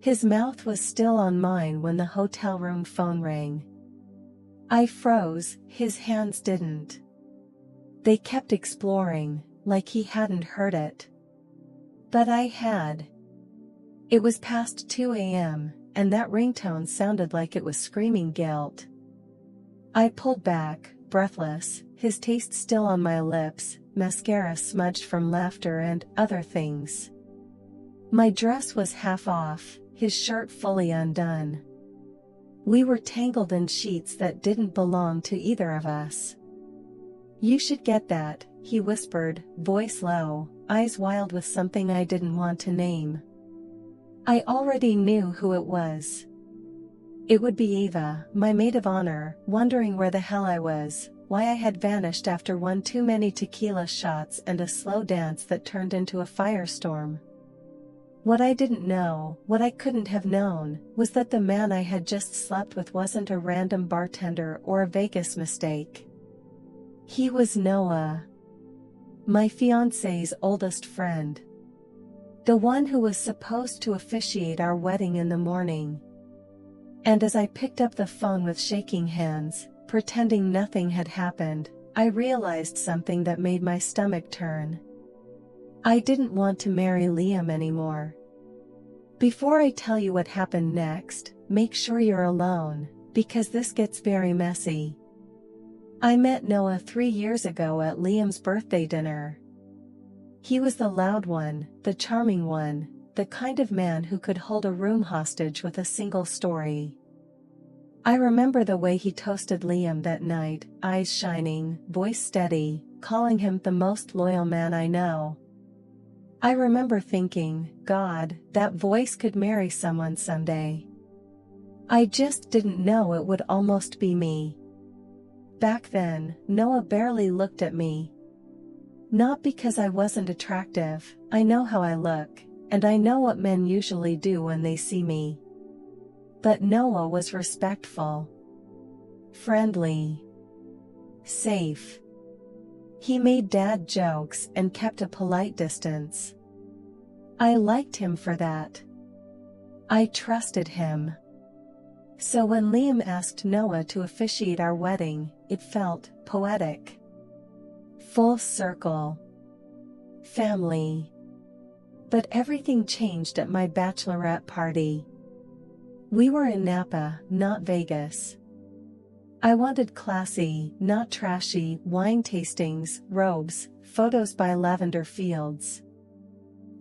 His mouth was still on mine when the hotel room phone rang. I froze, his hands didn't. They kept exploring, like he hadn't heard it. But I had. It was past 2 a.m., and that ringtone sounded like it was screaming guilt. I pulled back, breathless, his taste still on my lips, mascara smudged from laughter and other things. My dress was half off, his shirt fully undone. We were tangled in sheets that didn't belong to either of us. "You should get that," he whispered, voice low, eyes wild with something I didn't want to name. I already knew who it was. It would be Eva, my maid of honor, wondering where the hell I was, why I had vanished after one too many tequila shots and a slow dance that turned into a firestorm. What I didn't know, what I couldn't have known, was that the man I had just slept with wasn't a random bartender or a Vegas mistake. He was Noah. My fiancé's oldest friend. The one who was supposed to officiate our wedding in the morning. And as I picked up the phone with shaking hands, pretending nothing had happened, I realized something that made my stomach turn. I didn't want to marry Liam anymore. Before I tell you what happened next, make sure you're alone, because this gets very messy. I met Noah 3 years ago at Liam's birthday dinner. He was the loud one, the charming one, the kind of man who could hold a room hostage with a single story. I remember the way he toasted Liam that night, eyes shining, voice steady, calling him the most loyal man I know. I remember thinking, God, that voice could marry someone someday. I just didn't know it would almost be me. Back then, Noah barely looked at me. Not because I wasn't attractive, I know how I look, and I know what men usually do when they see me. But Noah was respectful. Friendly. Safe. He made dad jokes and kept a polite distance. I liked him for that. I trusted him. So when Liam asked Noah to officiate our wedding, it felt poetic. Full circle. Family. But everything changed at my bachelorette party. We were in Napa, not Vegas. I wanted classy, not trashy, wine tastings, robes, photos by lavender fields.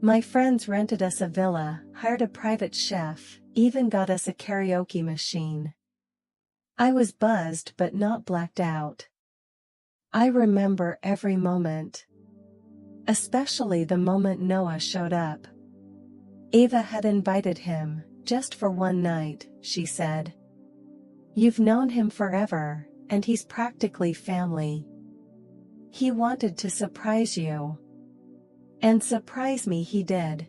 My friends rented us a villa, hired a private chef, even got us a karaoke machine. I was buzzed but not blacked out. I remember every moment. Especially the moment Noah showed up. Ava had invited him, just for one night, she said. You've known him forever, and he's practically family. He wanted to surprise you. And surprise me he did.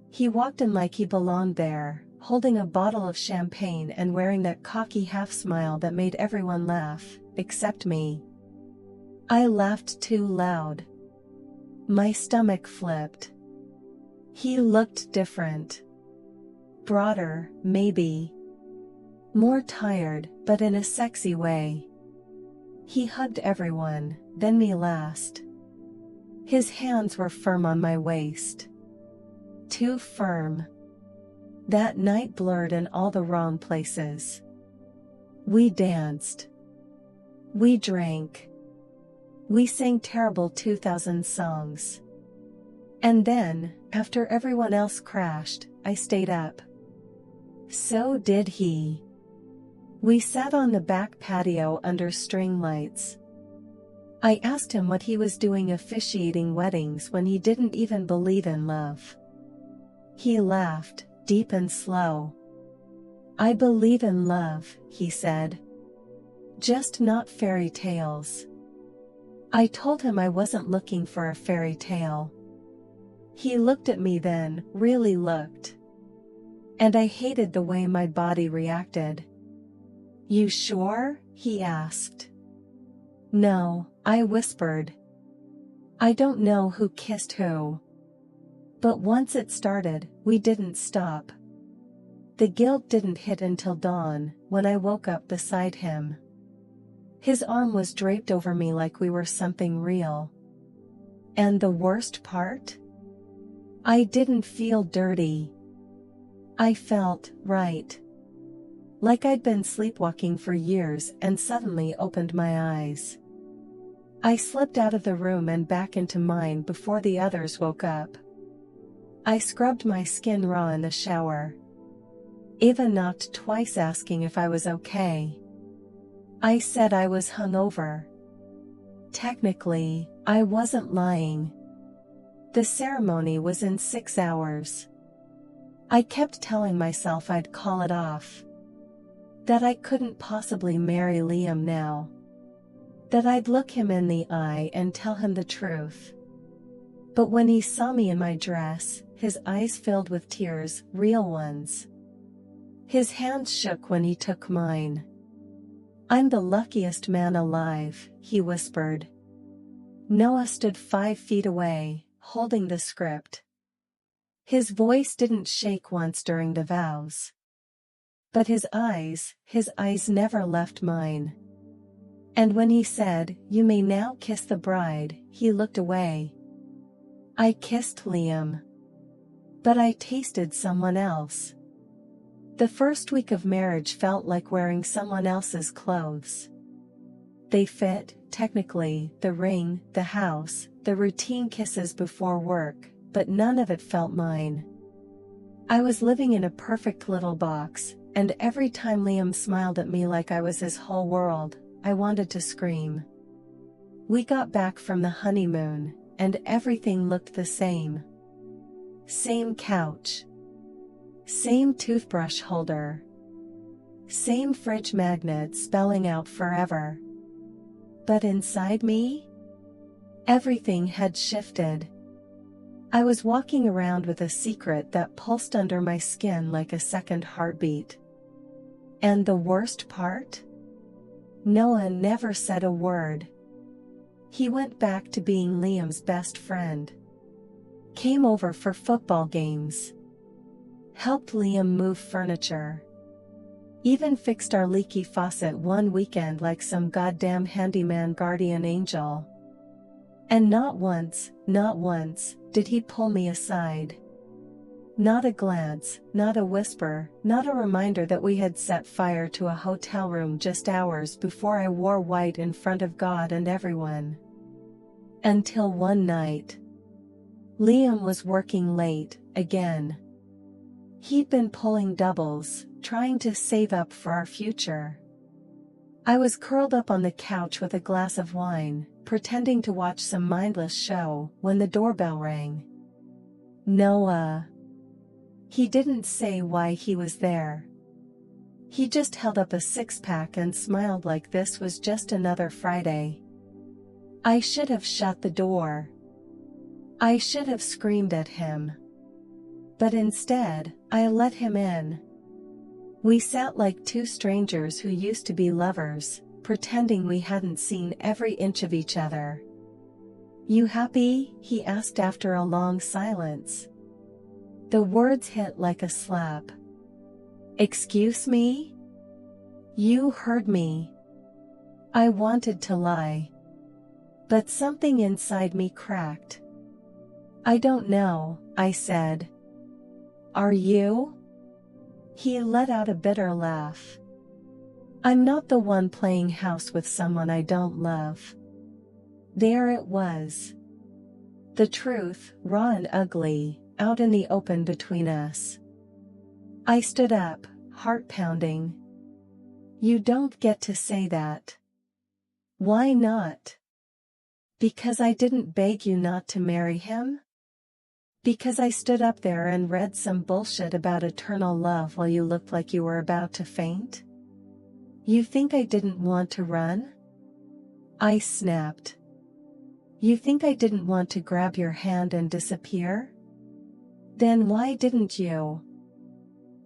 He walked in like he belonged there, holding a bottle of champagne and wearing that cocky half smile that made everyone laugh, except me. I laughed too loud. My stomach flipped. He looked different. Broader, maybe. More tired, but in a sexy way. He hugged everyone, then me last. His hands were firm on my waist. Too firm. That night blurred in all the wrong places. We danced. We drank. We sang terrible 2000 songs. And then, after everyone else crashed, I stayed up. So did he. We sat on the back patio under string lights. I asked him what he was doing officiating weddings when he didn't even believe in love. He laughed, deep and slow. I believe in love, he said. Just not fairy tales. I told him I wasn't looking for a fairy tale. He looked at me then, really looked. And I hated the way my body reacted. You sure? He asked. No, I whispered. I don't know who kissed who. But once it started, we didn't stop. The guilt didn't hit until dawn, when I woke up beside him. His arm was draped over me like we were something real. And the worst part? I didn't feel dirty. I felt right. Like I'd been sleepwalking for years and suddenly opened my eyes. I slipped out of the room and back into mine before the others woke up. I scrubbed my skin raw in the shower. Eva knocked twice asking if I was okay. I said I was hungover. Technically, I wasn't lying. The ceremony was in 6 hours. I kept telling myself I'd call it off. That I couldn't possibly marry Liam now. That I'd look him in the eye and tell him the truth. But when he saw me in my dress, his eyes filled with tears, real ones. His hands shook when he took mine. "I'm the luckiest man alive," he whispered. Noah stood 5 feet away, holding the script. His voice didn't shake once during the vows. But his eyes never left mine. And when he said, "You may now kiss the bride," he looked away. I kissed Liam. But I tasted someone else. The first week of marriage felt like wearing someone else's clothes. They fit, technically, the ring, the house, the routine kisses before work, but none of it felt mine. I was living in a perfect little box, and every time Liam smiled at me like I was his whole world, I wanted to scream. We got back from the honeymoon, and everything looked the same. Same couch. Same toothbrush holder. Same fridge magnet spelling out forever. But inside me? Everything had shifted. I was walking around with a secret that pulsed under my skin like a second heartbeat. And the worst part? Noah never said a word. He went back to being Liam's best friend. Came over for football games. Helped Liam move furniture. Even fixed our leaky faucet one weekend like some goddamn handyman guardian angel. And not once, did he pull me aside. Not a glance, not a whisper, not a reminder that we had set fire to a hotel room just hours before I wore white in front of God and everyone. Until one night. Liam was working late, again. He'd been pulling doubles, trying to save up for our future. I was curled up on the couch with a glass of wine, pretending to watch some mindless show, when the doorbell rang. Noah. He didn't say why he was there. He just held up a 6-pack and smiled like this was just another Friday. I should have shut the door. I should have screamed at him. But instead, I let him in. We sat like two strangers who used to be lovers, pretending we hadn't seen every inch of each other. "You happy?" he asked after a long silence. The words hit like a slap. "Excuse me?" "You heard me." I wanted to lie. But something inside me cracked. "I don't know," I said. "Are you?" He let out a bitter laugh. "I'm not the one playing house with someone I don't love." There it was. The truth, raw and ugly, out in the open between us. I stood up, heart pounding. "You don't get to say that." "Why not?" "Because I didn't beg you not to marry him? Because I stood up there and read some bullshit about eternal love while you looked like you were about to faint? You think I didn't want to run?" I snapped. "You think I didn't want to grab your hand and disappear? Then why didn't you?"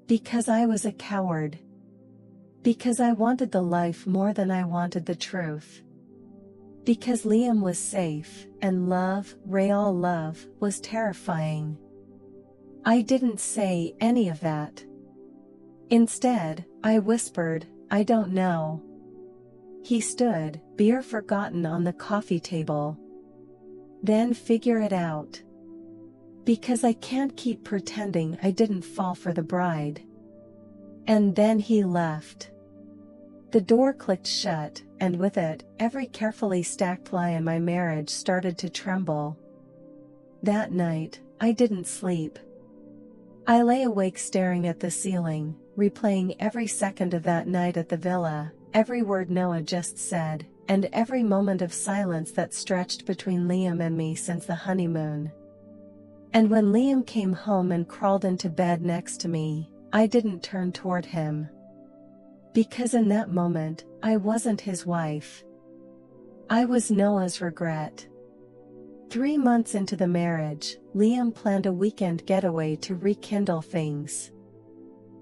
Because I was a coward. Because I wanted the life more than I wanted the truth. Because Liam was safe, and love, real love, was terrifying. I didn't say any of that. Instead, I whispered, "I don't know." He stood, beer forgotten on the coffee table. "Then figure it out. Because I can't keep pretending I didn't fall for the bride." And then he left. The door clicked shut, and with it, every carefully stacked lie in my marriage started to tremble. That night, I didn't sleep. I lay awake staring at the ceiling, replaying every second of that night at the villa, every word Noah just said, and every moment of silence that stretched between Liam and me since the honeymoon. And when Liam came home and crawled into bed next to me, I didn't turn toward him. Because in that moment, I wasn't his wife. I was Noah's regret. 3 months into the marriage, Liam planned a weekend getaway to rekindle things.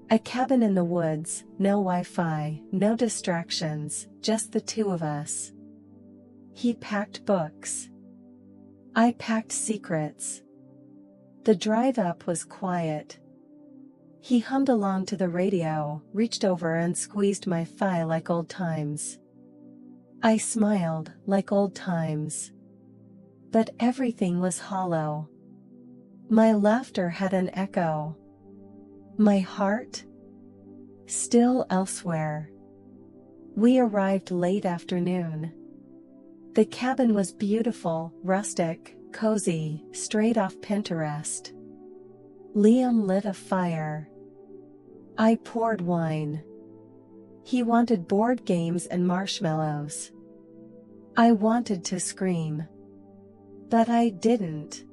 A cabin in the woods, no Wi-Fi, no distractions, just the two of us. He packed books. I packed secrets. The drive up was quiet. He hummed along to the radio, reached over and squeezed my thigh like old times. I smiled, like old times. But everything was hollow. My laughter had an echo. My heart? Still elsewhere. We arrived late afternoon. The cabin was beautiful, rustic, cozy, straight off Pinterest. Liam lit a fire. I poured wine. He wanted board games and marshmallows. I wanted to scream. But I didn't.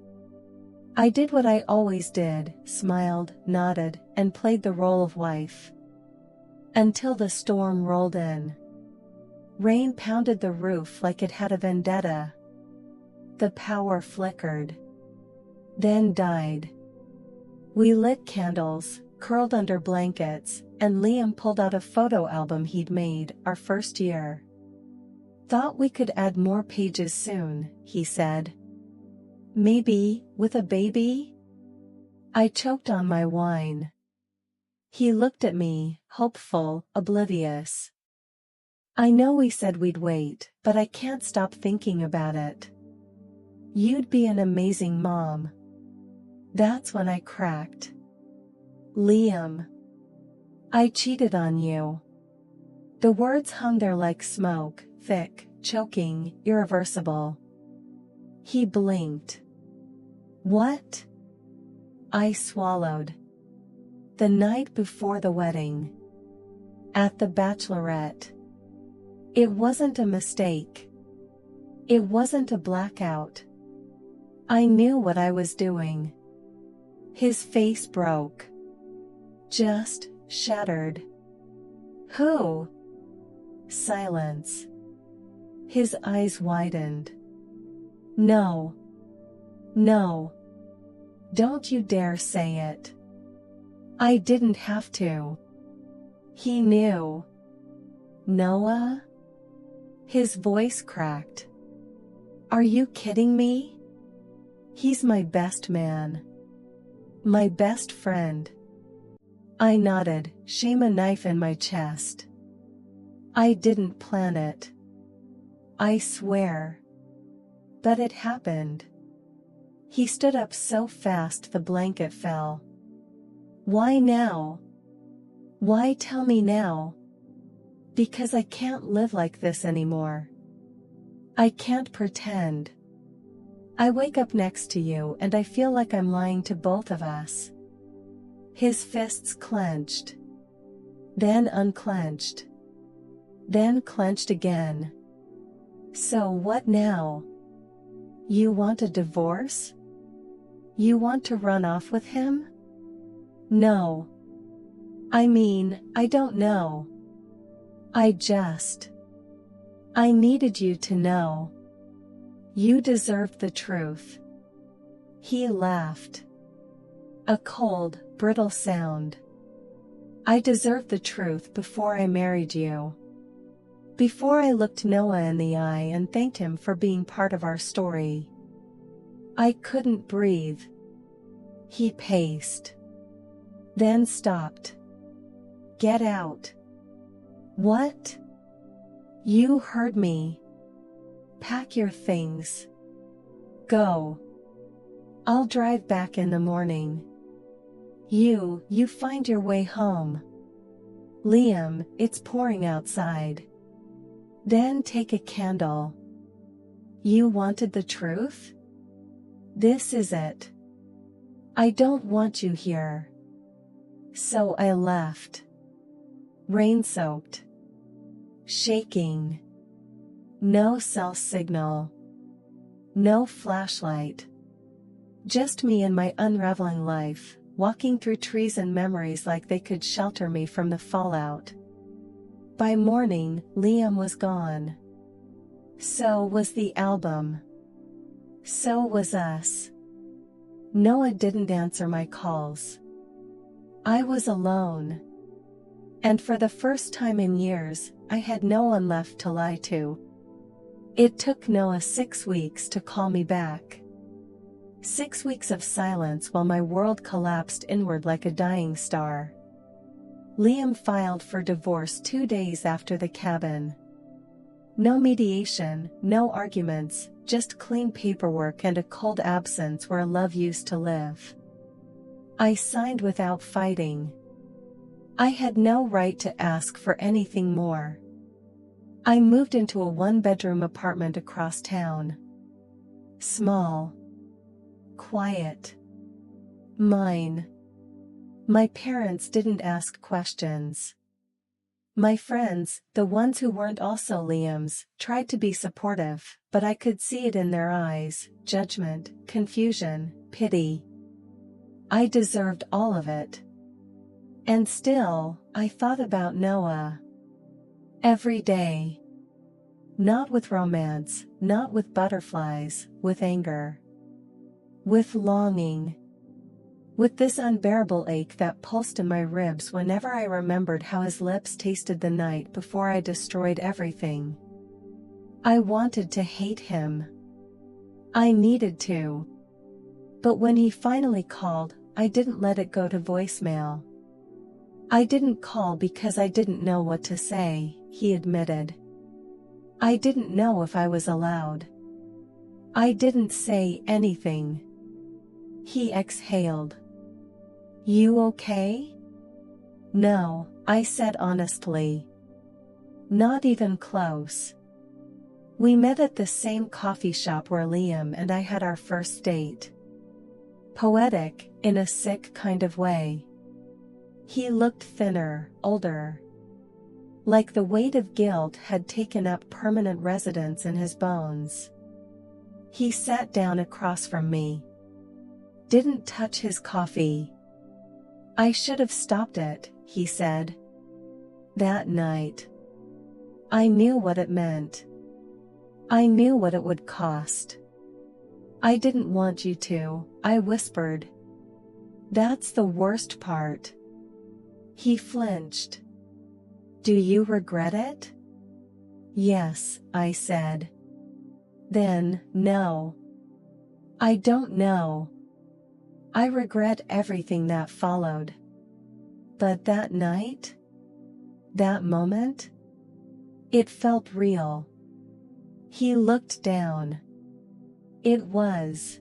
I did what I always did, smiled, nodded, and played the role of wife. Until the storm rolled in. Rain pounded the roof like it had a vendetta. The power flickered. Then died. We lit candles, curled under blankets, and Liam pulled out a photo album he'd made our first year. "Thought we could add more pages soon," he said. "Maybe, with a baby?" I choked on my wine. He looked at me, hopeful, oblivious. "I know we said we'd wait, but I can't stop thinking about it. You'd be an amazing mom." That's when I cracked. "Liam, I cheated on you." The words hung there like smoke, thick, choking, irreversible. He blinked. "What?" I swallowed. The night before the wedding. At the Bachelorette. It wasn't a mistake. It wasn't a blackout. I knew what I was doing. His face broke. Just shattered. "Who?" Silence. His eyes widened. "No. No. Don't you dare say it." I didn't have to. He knew. "Noah?" His voice cracked. "Are you kidding me? He's my best man. My best friend." I nodded, shame a knife in my chest. "I didn't plan it. I swear. But it happened." He stood up so fast the blanket fell. "Why now? Why tell me now?" "Because I can't live like this anymore. I can't pretend. I wake up next to you and I feel like I'm lying to both of us." His fists clenched. Then unclenched. Then clenched again. "So what now? You want a divorce? You want to run off with him?" "No. I mean, I don't know. I needed you to know. You deserved the truth." He laughed. A cold, brittle sound. "I deserved the truth before I married you. Before I looked Noah in the eye and thanked him for being part of our story. I couldn't breathe." He paced. Then stopped. Get out. What? You heard me. Pack your things. Go. I'll drive back in the morning. You find your way home. Liam, it's pouring outside. Then take a candle. You wanted the truth? This is it. I don't want you here. So I left. Rain-soaked. Shaking. No cell signal. No flashlight. Just me and my unraveling life, walking through trees and memories like they could shelter me from the fallout. By morning, Liam was gone. So was the album. So was us. Noah didn't answer my calls. I was alone. And for the first time in years, I had no one left to lie to. It took Noah 6 weeks to call me back. 6 weeks of silence while my world collapsed inward like a dying star. Liam filed for divorce 2 days after the cabin. No mediation, no arguments, just clean paperwork and a cold absence where love used to live. I signed without fighting. I had no right to ask for anything more. I moved into a 1-bedroom apartment across town. Small. Quiet. Mine. My parents didn't ask questions. My friends, the ones who weren't also Liam's, tried to be supportive, but I could see it in their eyes: judgment, confusion, pity. I deserved all of it. And still, I thought about Noah. Every day. Not with romance, not with butterflies, with anger. With longing. With this unbearable ache that pulsed in my ribs whenever I remembered how his lips tasted the night before I destroyed everything. I wanted to hate him. I needed to. But when he finally called, I didn't let it go to voicemail. I didn't call because I didn't know what to say, he admitted. I didn't know if I was allowed. I didn't say anything. He exhaled. You okay? No, I said honestly. Not even close. We met at the same coffee shop where Liam and I had our first date. Poetic, in a sick kind of way. He looked thinner, older. Like the weight of guilt had taken up permanent residence in his bones. He sat down across from me. Didn't touch his coffee. I should have stopped it, he said. That night. I knew what it meant. I knew what it would cost. I didn't want you to, I whispered. That's the worst part. He flinched. Do you regret it? Yes, I said. Then, no. I don't know. I regret everything that followed. But that night? That moment? It felt real. He looked down. It was.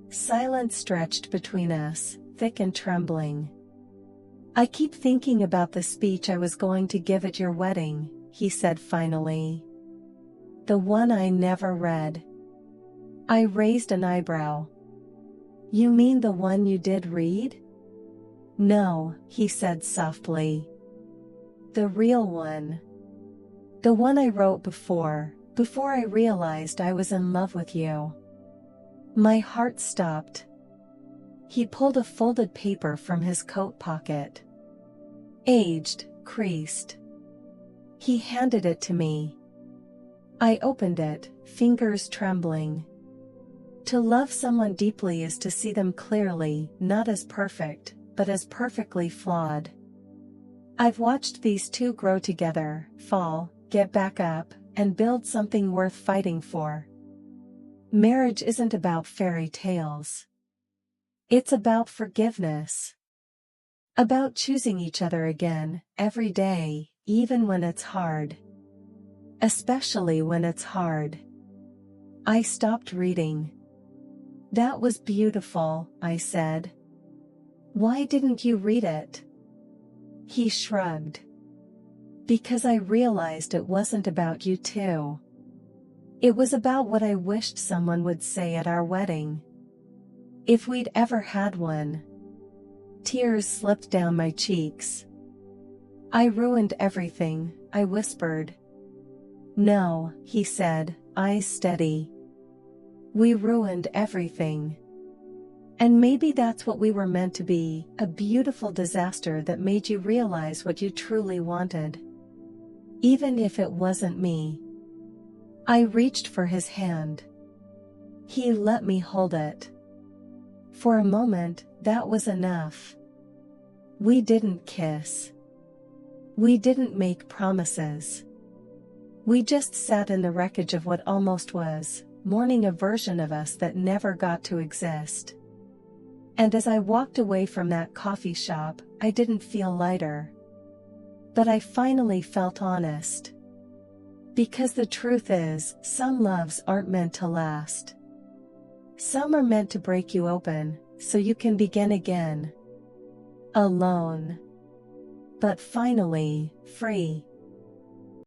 Silence stretched between us, thick and trembling. I keep thinking about the speech I was going to give at your wedding, he said finally. The one I never read. I raised an eyebrow. You mean the one you did read? No, he said softly. The real one. The one I wrote before I realized I was in love with you. My heart stopped. He pulled a folded paper from his coat pocket. Aged, creased. He handed it to me. I opened it, fingers trembling. To love someone deeply is to see them clearly, not as perfect, but as perfectly flawed. I've watched these two grow together, fall, get back up, and build something worth fighting for. Marriage isn't about fairy tales. It's about forgiveness. About choosing each other again, every day, even when it's hard. Especially when it's hard. I stopped reading. That was beautiful, I said. Why didn't you read it? He shrugged. Because I realized it wasn't about you two. It was about what I wished someone would say at our wedding. If we'd ever had one. Tears slipped down my cheeks. I ruined everything, I whispered. No, he said, eyes steady. We ruined everything. And maybe that's what we were meant to be, a beautiful disaster that made you realize what you truly wanted. Even if it wasn't me. I reached for his hand. He let me hold it. For a moment, that was enough. We didn't kiss. We didn't make promises. We just sat in the wreckage of what almost was, mourning a version of us that never got to exist. And as I walked away from that coffee shop, I didn't feel lighter. But I finally felt honest. Because the truth is, some loves aren't meant to last. Some are meant to break you open, so you can begin again. Alone. But finally, free.